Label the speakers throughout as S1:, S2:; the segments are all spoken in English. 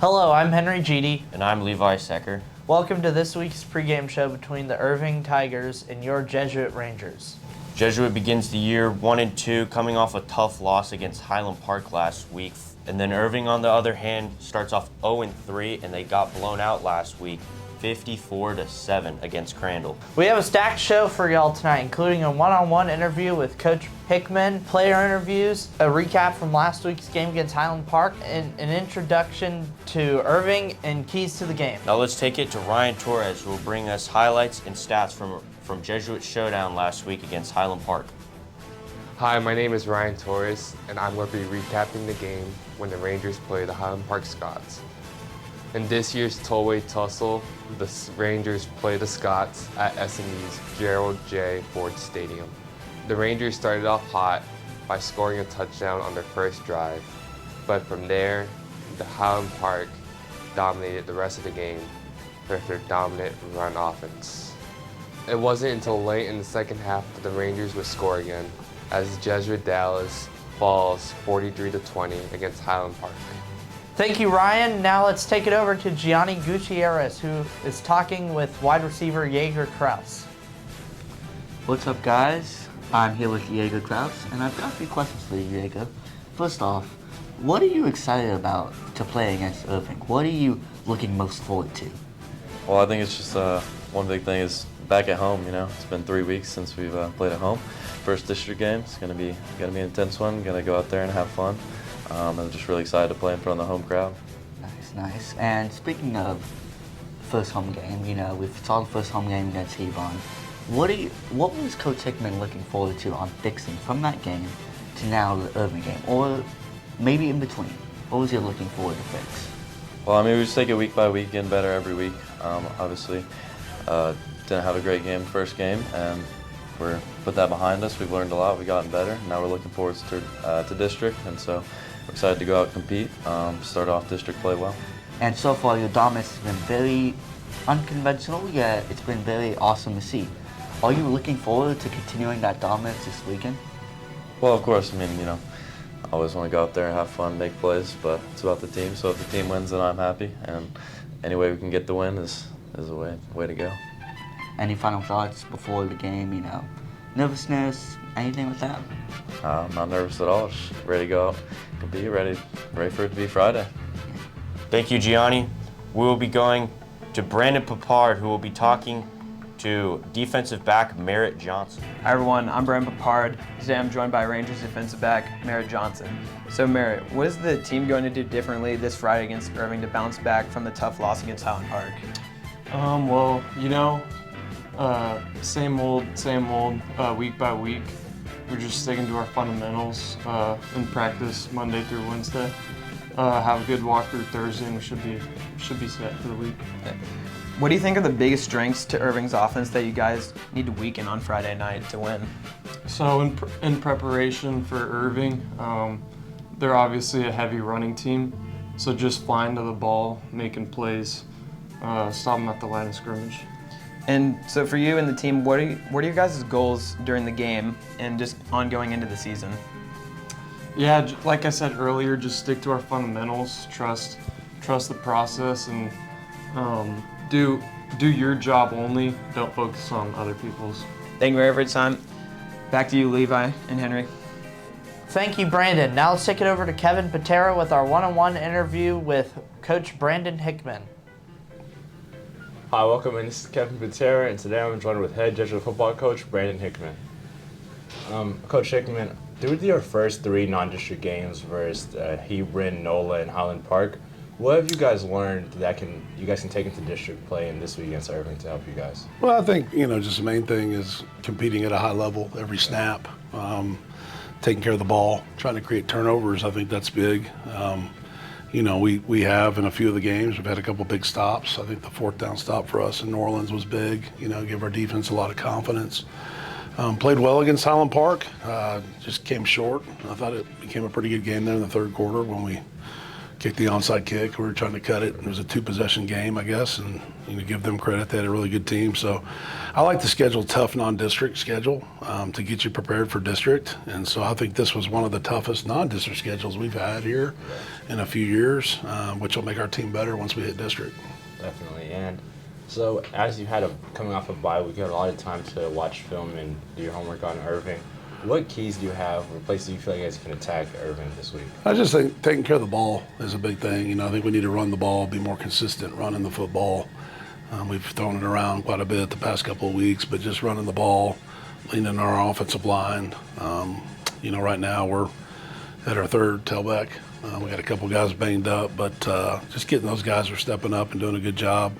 S1: Hello, I'm Henry Jeedy.
S2: And I'm Levi Secker.
S1: Welcome to this week's pregame show between the Irving Tigers and your Jesuit Rangers.
S2: Jesuit begins the year 1-2, coming off a tough loss against Highland Park last week. And then Irving, on the other hand, starts off 0-3, and they got blown out last week, 54-7 against Crandall.
S1: We have a stacked show for y'all tonight, including a one-on-one interview with Coach Hickman, player interviews, a recap from last week's game against Highland Park, and an introduction to Irving and keys to the game.
S2: Now let's take it to Ryan Torres, who will bring us highlights and stats from Jesuit Showdown last week against Highland Park.
S3: Hi, my name is Ryan Torres, and I'm going to be recapping the game when the Rangers play the Highland Park Scots. In this year's tollway tussle, the Rangers play the Scots at SMU's Gerald J. Ford Stadium. The Rangers started off hot by scoring a touchdown on their first drive, but from there, the Highland Park dominated the rest of the game with their dominant run offense. It wasn't until late in the second half that the Rangers would score again, as Jesuit Dallas falls 43-20 against Highland Park.
S1: Thank you, Ryan. Now let's take it over to Gianni Gutierrez, who is talking with wide receiver Jagger Krauss.
S4: What's up, guys? I'm here with Jagger Krauss, and I've got a few questions for you, Jagger. First off, what are you excited about to play against Irving? What are you looking most forward to?
S5: Well, I think it's just one big thing is back at home. You know, it's been 3 weeks since we've played at home. First district game. It's gonna be an intense one. Gonna go out there and have fun. I'm just really excited to play in front of the home crowd.
S4: Nice. And speaking of first home game, you know, we saw the first home game against Hebron. What was Coach Hickman looking forward to on fixing from that game to now the Irving game, or maybe in between? What was he looking forward to fix?
S5: Well, I mean, we just take it week by week, getting better every week. Obviously, didn't have a great game first game, and we're put that behind us. We've learned a lot. We've gotten better. Now we're looking forward to district, and so we're excited to go out and compete. Start off district play well.
S4: And so far, your dominance has been very unconventional, yet it's been very awesome to see. Are you looking forward to continuing that dominance this weekend?
S5: Well, of course. I mean, you know, I always want to go out there and have fun, make plays, but it's about the team. So if the team wins, then I'm happy, and any way we can get the win is a way to go.
S4: Any final thoughts before the game, you know, nervousness, anything like that?
S5: I'm not nervous at all. Just ready to go out, compete, ready for it to be Friday.
S2: Thank you, Gianni. We will be going to Brandon Papard, who will be talking to defensive back Merritt Johnson.
S6: Hi everyone, I'm Brandon Papard. Today I'm joined by Rangers defensive back Merritt Johnson. So Merritt, what is the team going to do differently this Friday against Irving to bounce back from the tough loss against Highland Park?
S7: Well, you know, same old, week by week. We're just sticking to our fundamentals in practice Monday through Wednesday. Have a good walkthrough Thursday, and we should be set for the week.
S6: What do you think are the biggest strengths to Irving's offense that you guys need to weaken on Friday night to win?
S7: So in preparation for Irving, they're obviously a heavy running team. So just flying to the ball, making plays, stop them at the line of scrimmage.
S6: And so for you and the team, what are your guys' goals during the game and just ongoing into the season?
S7: Yeah, like I said earlier, just stick to our fundamentals, trust the process, and do your job only. Don't focus on other people's.
S6: Thank you very much for your time. Back to you, Levi and Henry.
S1: Thank you, Brandon. Now let's take it over to Kevin Patera with our one-on-one interview with Coach Brandon Hickman.
S8: Hi, welcome. This is Kevin Patera, and today I'm joined with head Jesuit football coach Brandon Hickman. Coach Hickman, through your first 3 non-district games versus Hebron, NOLA, and Highland Park, what have you guys learned that you guys can take into district play in this week against Irving to help you guys?
S9: Well, I think, you know, just the main thing is competing at a high level every snap, taking care of the ball, trying to create turnovers. I think that's big. You know, we have in a few of the games, we've had a couple big stops. I think the 4th down stop for us in New Orleans was big, you know, give our defense a lot of confidence. Played well against Highland Park, just came short. I thought it became a pretty good game there in the 3rd quarter when we kicked the onside kick. We were trying to cut it. It was a 2-possession game, I guess, and give them credit. They had a really good team. So I like to schedule tough non-district schedule to get you prepared for district. And so I think this was one of the toughest non-district schedules we've had here in a few years, which will make our team better once we hit district.
S8: Definitely. And so as you had coming off a bye week, you had a lot of time to watch film and do your homework on Irving. What keys do you have, or places you feel like you guys can attack Irving this week?
S9: I just think taking care of the ball is a big thing. I think we need to run the ball, be more consistent running the football. We've thrown it around quite a bit the past couple of weeks, but just running the ball, leaning on our offensive line. Right now we're at our third tailback. We got a couple guys banged up, but just getting those guys are stepping up and doing a good job.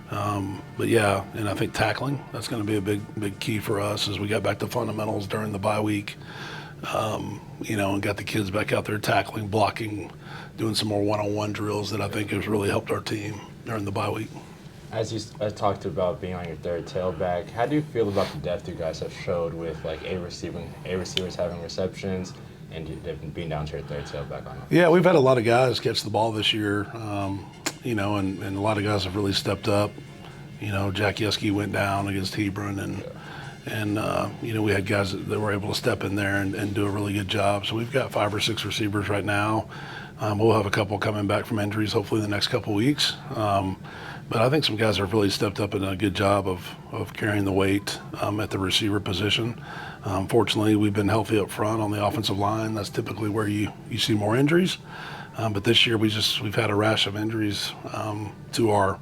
S9: But yeah, and I think tackling, that's going to be a big key for us as we got back to fundamentals during the bye week, and got the kids back out there tackling, blocking, doing some more one-on-one drills that I think has really helped our team during the bye week.
S8: As you talked about being on your third tailback, how do you feel about the depth you guys have showed with like a receivers having receptions and they've been down to your third tailback on it?
S9: Yeah, we've had a lot of guys catch the ball this year. And a lot of guys have really stepped up. Jack Yeski went down against Hebron, and we had guys that were able to step in there and do a really good job. So we've got 5 or 6 receivers right now. We'll have a couple coming back from injuries hopefully in the next couple weeks. But I think some guys have really stepped up and done a good job of carrying the weight at the receiver position. Fortunately, we've been healthy up front on the offensive line. That's typically where you see more injuries. But this year we've had a rash of injuries to our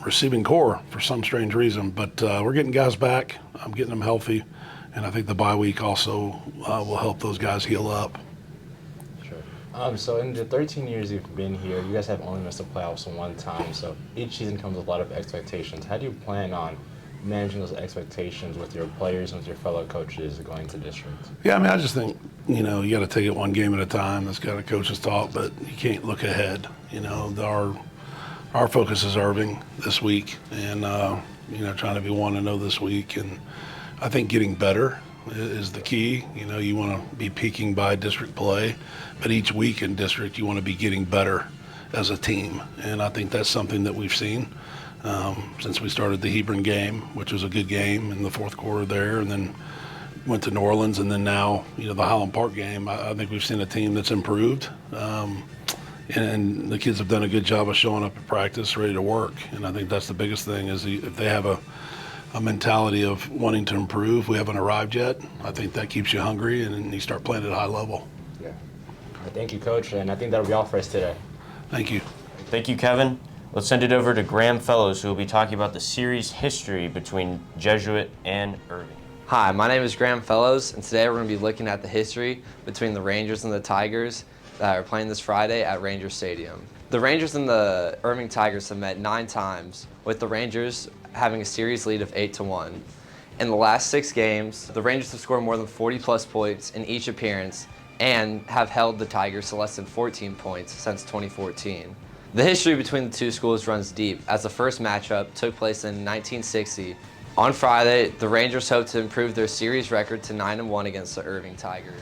S9: receiving core for some strange reason. But we're getting guys back. I'm getting them healthy, and I think the bye week also will help those guys heal up.
S8: Sure. So in the 13 years you've been here, you guys have only missed the playoffs one time. So each season comes with a lot of expectations. How do you plan on managing those expectations with your players and with your fellow coaches going to district?
S9: Yeah, I just think, you got to take it one game at a time. That's kind of coach's talk, but you can't look ahead. Our focus is Irving this week and, trying to be 1-0 this week. And I think getting better is the key. You want to be peaking by district play, but each week in district you want to be getting better as a team. And I think that's something that we've seen since we started the Hebron game, which was a good game in the fourth quarter there, and then went to New Orleans, and then now, the Highland Park game. I think we've seen a team that's improved, and the kids have done a good job of showing up at practice, ready to work. And I think that's the biggest thing is if they have a mentality of wanting to improve. We haven't arrived yet. I think that keeps you hungry, and then you start playing at a high level.
S8: Yeah. All right, thank you, Coach, and I think that'll be all for us today.
S9: Thank you.
S2: Thank you, Kevin. Let's send it over to Graham Fellows, who will be talking about the series history between Jesuit and Irving.
S10: Hi, my name is Graham Fellows, and today we're going to be looking at the history between the Rangers and the Tigers that are playing this Friday at Ranger Stadium. The Rangers and the Irving Tigers have met 9 times, with the Rangers having a series lead of 8-1. In the last 6 games, the Rangers have scored more than 40-plus points in each appearance and have held the Tigers to less than 14 points since 2014. The history between the two schools runs deep, as the first matchup took place in 1960. On Friday, the Rangers hope to improve their series record to 9-1 against the Irving Tigers.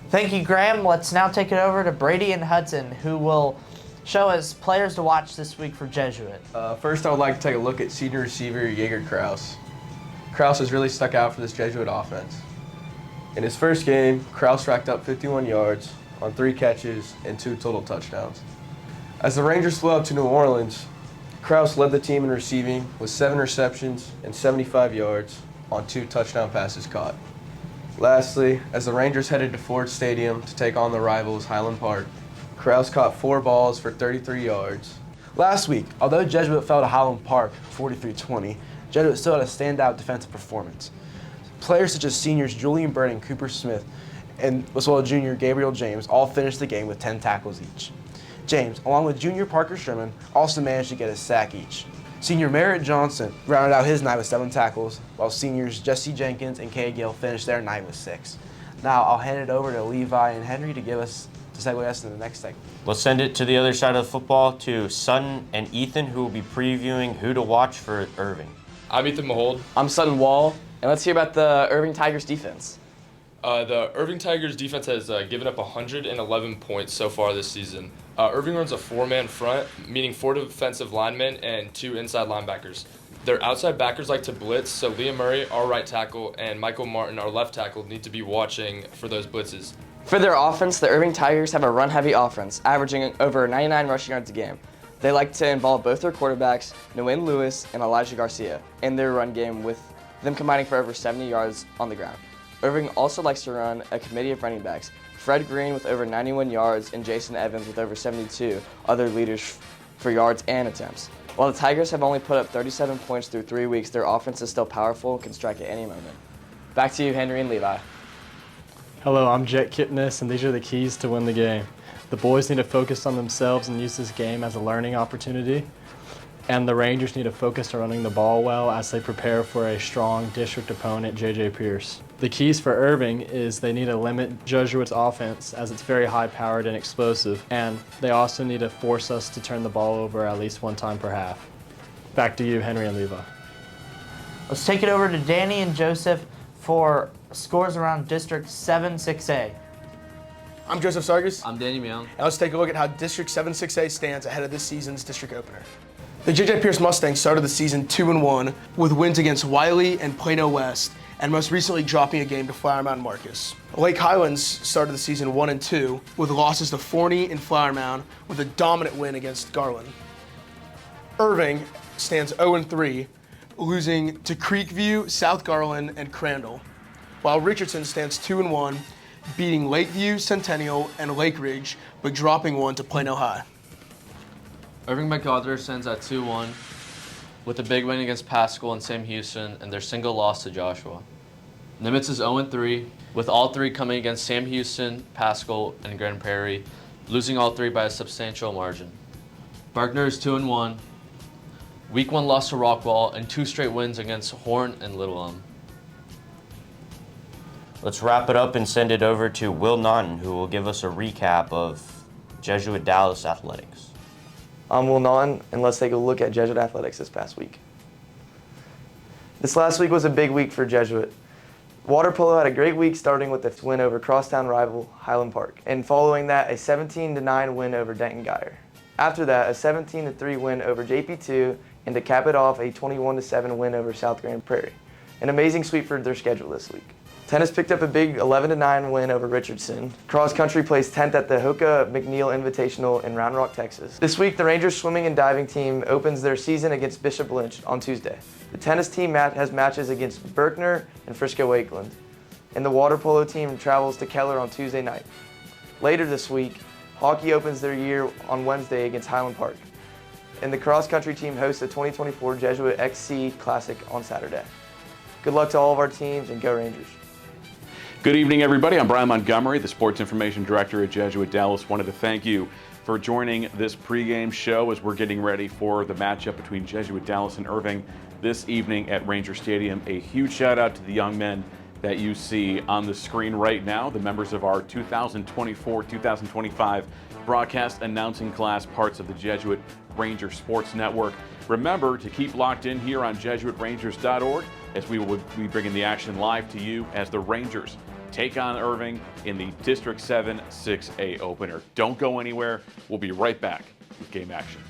S1: Thank you, Graham. Let's now take it over to Brady and Hudson, who will show us players to watch this week for Jesuit.
S6: First, I would like to take a look at senior receiver Jagger Krauss. Krauss has really stuck out for this Jesuit offense. In his first game, Krauss racked up 51 yards on 3 catches and 2 total touchdowns. As the Rangers flew up to New Orleans, Krauss led the team in receiving with 7 receptions and 75 yards on 2 touchdown passes caught. Lastly, as the Rangers headed to Ford Stadium to take on the rivals Highland Park, Krauss caught 4 balls for 33 yards.
S11: Last week, although Jesuit fell to Highland Park 43-20, Jesuit still had a standout defensive performance. Players such as seniors Julian Bird and Cooper Smith, and as well as junior Gabriel James, all finished the game with 10 tackles each. James, along with junior Parker Sherman, also managed to get a sack each. Senior Merritt Johnson rounded out his night with 7 tackles, while seniors Jesse Jenkins and Kay Gill finished their night with 6. Now I'll hand it over to Levi and Henry to segue us into the next segment.
S2: Let's send it to the other side of the football to Sutton and Ethan, who will be previewing who to watch for Irving.
S12: I'm Ethan Mahold.
S10: I'm Sutton Wall, and let's hear about the Irving Tigers defense.
S12: The Irving Tigers defense has given up 111 points so far this season. Irving runs a 4-man front, meaning 4 defensive linemen and 2 inside linebackers. Their outside backers like to blitz, so Liam Murray, our right tackle, and Michael Martin, our left tackle, need to be watching for those blitzes.
S13: For their offense, the Irving Tigers have a run-heavy offense, averaging over 99 rushing yards a game. They like to involve both their quarterbacks, Nguyen Lewis and Elijah Garcia, in their run game, with them combining for over 70 yards on the ground. Irving also likes to run a committee of running backs, Fred Green with over 91 yards and Jason Evans with over 72, other leaders for yards and attempts. While the Tigers have only put up 37 points through 3 weeks, their offense is still powerful and can strike at any moment. Back to you, Henry and Levi.
S14: Hello, I'm Jet Kipnis, and these are the keys to win the game. The boys need to focus on themselves and use this game as a learning opportunity. And the Rangers need to focus on running the ball well as they prepare for a strong district opponent, J.J. Pierce. The keys for Irving is they need to limit Jesuit's offense as it's very high-powered and explosive, and they also need to force us to turn the ball over at least one time per half. Back to you, Henry and Levi.
S1: Let's take it over to Danny and Joseph for scores around District 7-6A.
S11: I'm Joseph Sargis.
S15: I'm Danny Meown.
S11: And let's take a look at how District 7-6A stands ahead of this season's district opener. The J.J. Pierce Mustangs started the season 2-1 with wins against Wiley and Plano West, and most recently dropping a game to Flower Mound Marcus. Lake Highlands started the season 1-2 with losses to Forney and Flower Mound with a dominant win against Garland. Irving stands 0-3, losing to Creekview, South Garland, and Crandall, while Richardson stands 2-1, beating Lakeview, Centennial, and Lake Ridge, but dropping one to Plano High.
S15: Irving MacArthur stands at 2-1 with a big win against Pascal and Sam Houston and their single loss to Joshua. Nimitz is 0-3 with all 3 coming against Sam Houston, Pascal, and Grand Prairie, losing all 3 by a substantial margin. Berkner is 2-1, week 1 loss to Rockwall, and 2 straight wins against Horn and Little Elm.
S2: Let's wrap it up and send it over to Will Naughton, who will give us a recap of Jesuit Dallas athletics.
S13: I'm Will Naughton, and let's take a look at Jesuit athletics this past week. This last week was a big week for Jesuit. Water polo had a great week, starting with a win over crosstown rival Highland Park, and following that a 17-9 win over Denton Geyer. After that, a 17-3 win over JP2, and to cap it off, a 21-7 win over South Grand Prairie. An amazing sweep for their schedule this week. Tennis picked up a big 11-9 win over Richardson. Cross country placed 10th at the Hoka McNeil Invitational in Round Rock, Texas. This week, the Rangers swimming and diving team opens their season against Bishop Lynch on Tuesday. The tennis team has matches against Berkner and Frisco Wakeland. And the water polo team travels to Keller on Tuesday night. Later this week, hockey opens their year on Wednesday against Highland Park. And the cross country team hosts the 2024 Jesuit XC Classic on Saturday. Good luck to all of our teams, and go Rangers.
S16: Good evening, everybody. I'm Brian Montgomery, the Sports Information Director at Jesuit Dallas. Wanted to thank you for joining this pregame show as we're getting ready for the matchup between Jesuit Dallas and Irving this evening at Ranger Stadium. A huge shout out to the young men that you see on the screen right now, the members of our 2024-2025 broadcast announcing class, parts of the Jesuit Ranger Sports Network. Remember to keep locked in here on JesuitRangers.org as we will be bringing the action live to you as the Rangers take on Irving in the District 7 6A opener. Don't go anywhere. We'll be right back with game action.